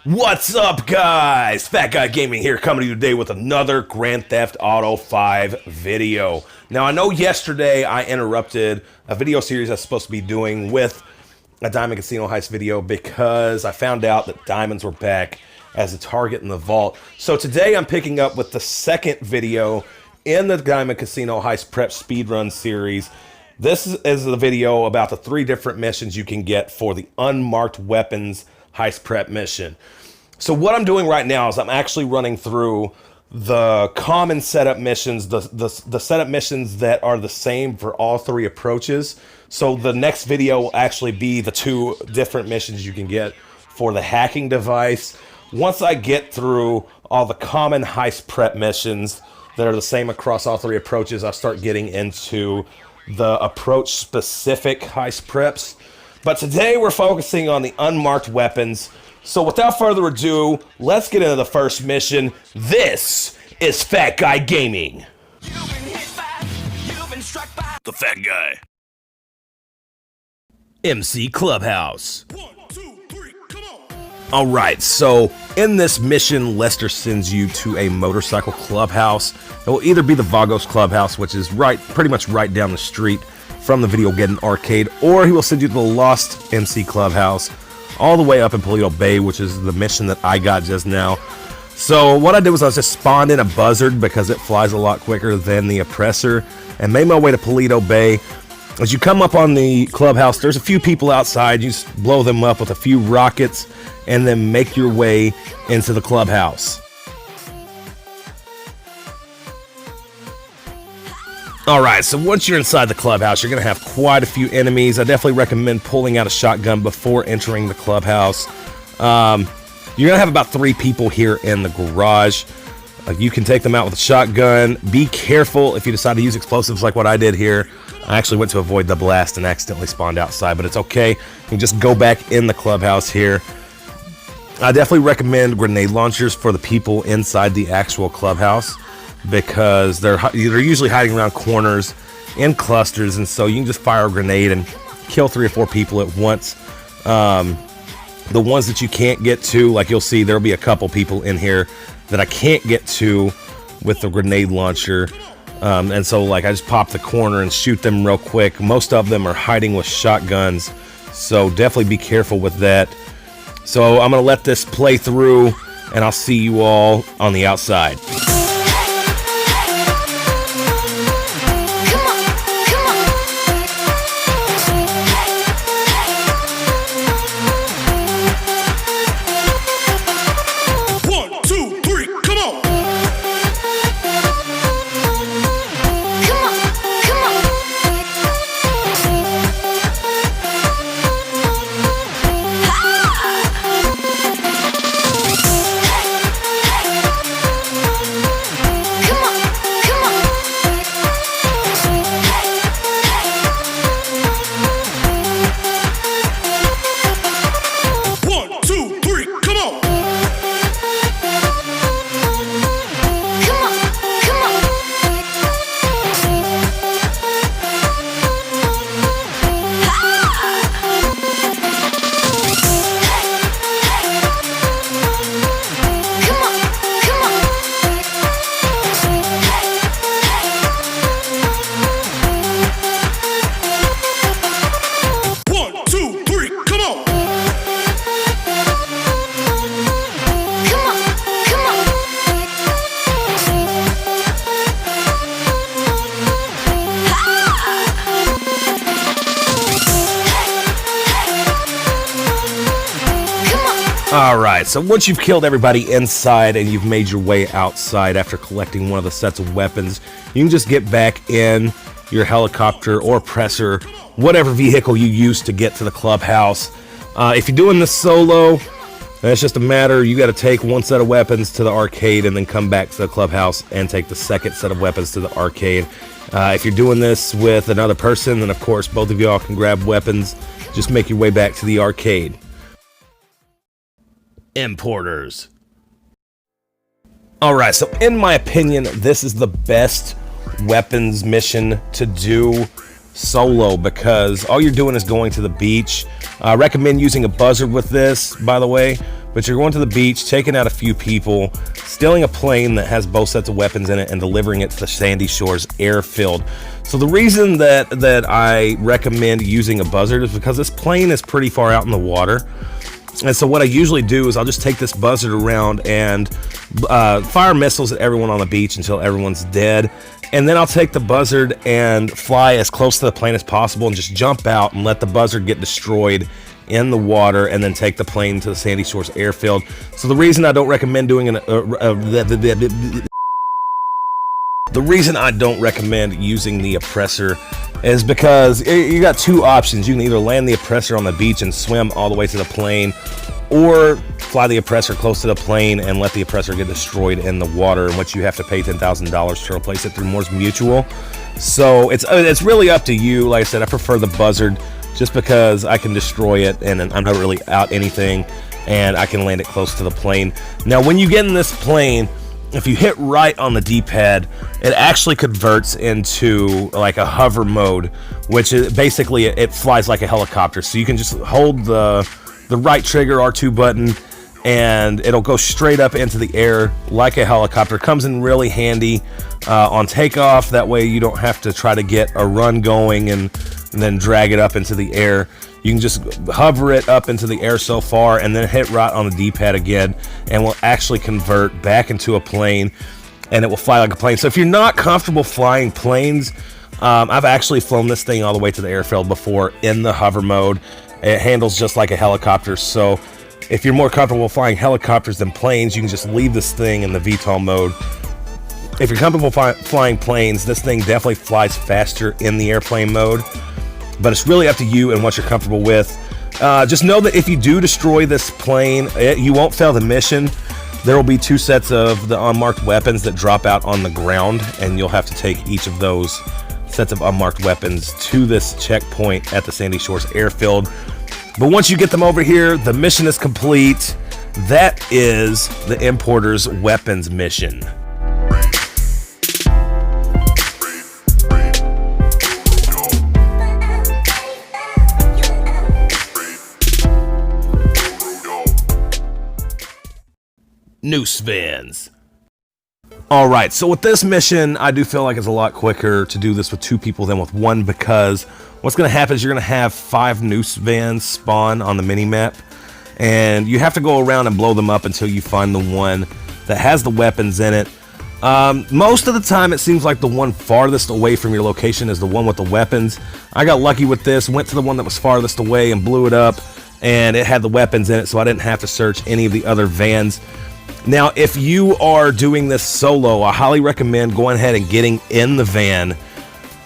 What's up, guys? Fat Guy Gaming here, coming to you today with another Grand Theft Auto 5 video. Now, I know yesterday I interrupted a video series I was supposed to be doing with a Diamond Casino Heist video because I found out that diamonds were back as a target in the vault. So today I'm picking up with the second video in the Diamond Casino Heist Prep Speedrun series. This is the video about the 3 different missions you can get for the Unmarked Weapons Heist Prep mission. So what I'm doing right now is I'm actually running through the common setup missions, the setup missions that are the same for all 3 approaches. So the next video will actually be the 2 different missions you can get for the hacking device. Once I get through all the common heist prep missions that are the same across all 3 approaches, I'll start getting into the approach specific heist preps. But today we're focusing on the unmarked weapons. So without further ado, let's get into the first mission. This is Fat Guy Gaming. The Fat Guy. MC Clubhouse. 1, 2, 3, come on. Alright, so in this mission, Lester sends you to a motorcycle clubhouse. It will either be the Vagos Clubhouse, which is pretty much right down the street from the Video Getting Arcade, or he will send you to the Lost MC Clubhouse all the way up in Paleto Bay, which is the mission that I got just now. So what I did was I just spawned in a buzzard because it flies a lot quicker than the oppressor and made my way to Paleto Bay. As you come up on the clubhouse, there's a few people outside. You just blow them up with a few rockets and then make your way into the clubhouse. Alright, so once you're inside the clubhouse, you're going to have quite a few enemies. I definitely recommend pulling out a shotgun before entering the clubhouse. You're going to have about 3 people here in the garage. You can take them out with a shotgun. Be careful if you decide to use explosives like what I did here. I actually went to avoid the blast and accidentally spawned outside, but it's okay. You can just go back in the clubhouse here. I definitely recommend grenade launchers for the people inside the actual clubhouse, because they're usually hiding around corners in clusters, and so you can just fire a grenade and kill 3 or 4 people at once. The ones that you can't get to, like you'll see, there'll be a couple people in here that I can't get to with the grenade launcher, and so like I just pop the corner and shoot them real quick. Most of them are hiding with shotguns, so definitely be careful with that. So I'm gonna let this play through, and I'll see you all on the outside. Alright, so once you've killed everybody inside and you've made your way outside after collecting one of the sets of weapons, you can just get back in your helicopter or presser, whatever vehicle you use to get to the clubhouse. If you're doing this solo, it's just a matter, you got to take 1 set of weapons to the arcade and then come back to the clubhouse and take the 2nd set of weapons to the arcade. If you're doing this with another person, then of course both of y'all can grab weapons. Just make your way back to the arcade. Importers. Alright, so in my opinion, this is the best weapons mission to do solo, because all you're doing is going to the beach. I recommend using a buzzard with this, by the way, but you're going to the beach, taking out a few people, stealing a plane that has both sets of weapons in it, and delivering it to the Sandy Shores airfield. So the reason that I recommend using a buzzard is because this plane is pretty far out in the water. And so what I usually do is I'll just take this buzzard around and fire missiles at everyone on the beach until everyone's dead. And then I'll take the buzzard and fly as close to the plane as possible and just jump out and let the buzzard get destroyed in the water, and then take the plane to the Sandy Shores airfield. So the reason I don't recommend doing the reason I don't recommend using the oppressor is because you got two options. You can either land the oppressor on the beach and swim all the way to the plane, or fly the oppressor close to the plane and let the oppressor get destroyed in the water, in which you have to pay $10,000 to replace it through Moore's Mutual. So it's really up to you. Like I said, I prefer the buzzard just because I can destroy it and I'm not really out anything, and I can land it close to the plane. Now, when you get in this plane, if you hit right on the D-pad, it actually converts into like a hover mode, which is basically it flies like a helicopter. So you can just hold the right trigger R2 button and it'll go straight up into the air like a helicopter. Comes in really handy on takeoff. That way you don't have to try to get a run going and then drag it up into the air. You can just hover it up into the air so far and then hit right on the D-pad again, and will actually convert back into a plane, and it will fly like a plane. So if you're not comfortable flying planes, I've actually flown this thing all the way to the airfield before in the hover mode. It handles just like a helicopter. So if you're more comfortable flying helicopters than planes, you can just leave this thing in the VTOL mode. If you're comfortable flying planes, this thing definitely flies faster in the airplane mode. But it's really up to you and what you're comfortable with. Just know that if you do destroy this plane, you won't fail the mission. There will be 2 sets of the unmarked weapons that drop out on the ground, and you'll have to take each of those sets of unmarked weapons to this checkpoint at the Sandy Shores airfield. But once you get them over here, the mission is complete. That is the importer's weapons mission. Noose vans. All right, so with this mission, I do feel like it's a lot quicker to do this with 2 people than with 1, because what's going to happen is you're going to have 5 Noose vans spawn on the mini-map, and you have to go around and blow them up until you find the one that has the weapons in it. Most of the time, it seems like the one farthest away from your location is the one with the weapons. I got lucky with this, went to the one that was farthest away and blew it up, and it had the weapons in it, so I didn't have to search any of the other vans. Now, if you are doing this solo, I highly recommend going ahead and getting in the van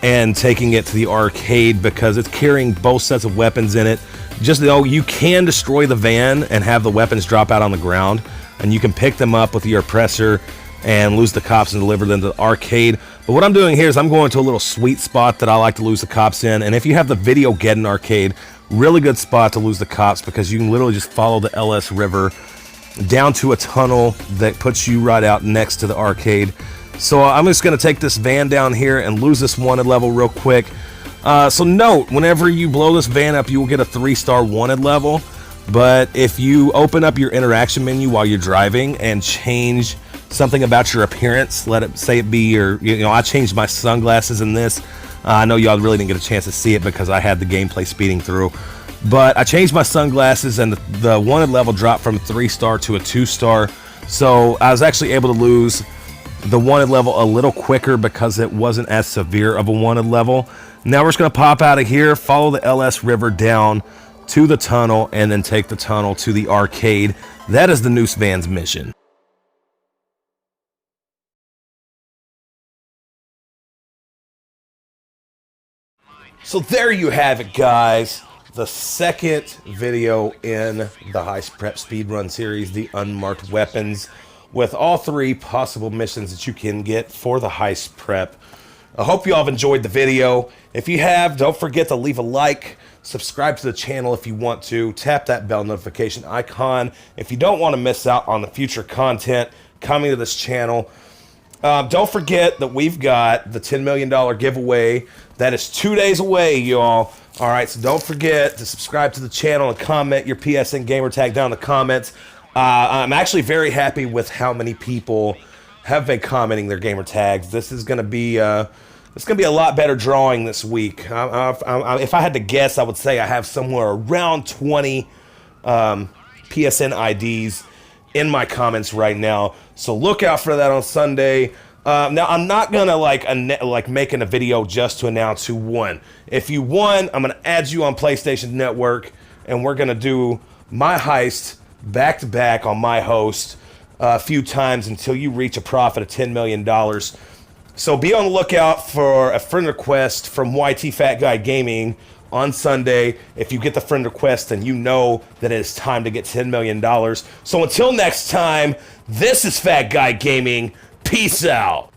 and taking it to the arcade, because it's carrying both sets of weapons in it. Just know you can destroy the van and have the weapons drop out on the ground, and you can pick them up with your oppressor and lose the cops and deliver them to the arcade. But what I'm doing here is I'm going to a little sweet spot that I like to lose the cops in, and if you have the Videogeddon arcade, really good spot to lose the cops, because you can literally just follow the LS River down to a tunnel that puts you right out next to the arcade. So I'm just going to take this van down here and lose this wanted level real quick. So note, whenever you blow this van up, you will get a 3-star wanted level. But if you open up your interaction menu while you're driving and change something about your appearance, let it say it be your, I changed my sunglasses in this. I know y'all really didn't get a chance to see it because I had the gameplay speeding through. But I changed my sunglasses, and the wanted level dropped from 3-star to a 2-star. So I was actually able to lose the wanted level a little quicker because it wasn't as severe of a wanted level. Now we're just going to pop out of here, follow the LS River down to the tunnel, and then take the tunnel to the arcade. That is the Noose Van's mission. So there you have it, guys. The second video in the Heist Prep Speedrun series, the Unmarked Weapons, with all 3 possible missions that you can get for the Heist Prep. I hope you all have enjoyed the video. If you have, don't forget to leave a like, subscribe to the channel if you want to, tap that bell notification icon if you don't want to miss out on the future content coming to this channel. Don't forget that we've got the $10 million giveaway. That is 2 days away, y'all. All right, so don't forget to subscribe to the channel and comment your PSN gamer tag down in the comments. I'm actually very happy with how many people have been commenting their gamer tags. This is going to be it's going to be a lot better drawing this week. If I had to guess, I would say I have somewhere around 20 PSN IDs in my comments right now. So look out for that on Sunday. Now I'm not gonna like making a video just to announce who won. If you won, I'm gonna add you on PlayStation Network, and we're gonna do my heist back to back on my host a few times until you reach a profit of $10 million. So be on the lookout for a friend request from YT Fat Guy Gaming on Sunday. If you get the friend request, then you know that it is time to get $10 million. So until next time, this is Fat Guy Gaming. Peace out.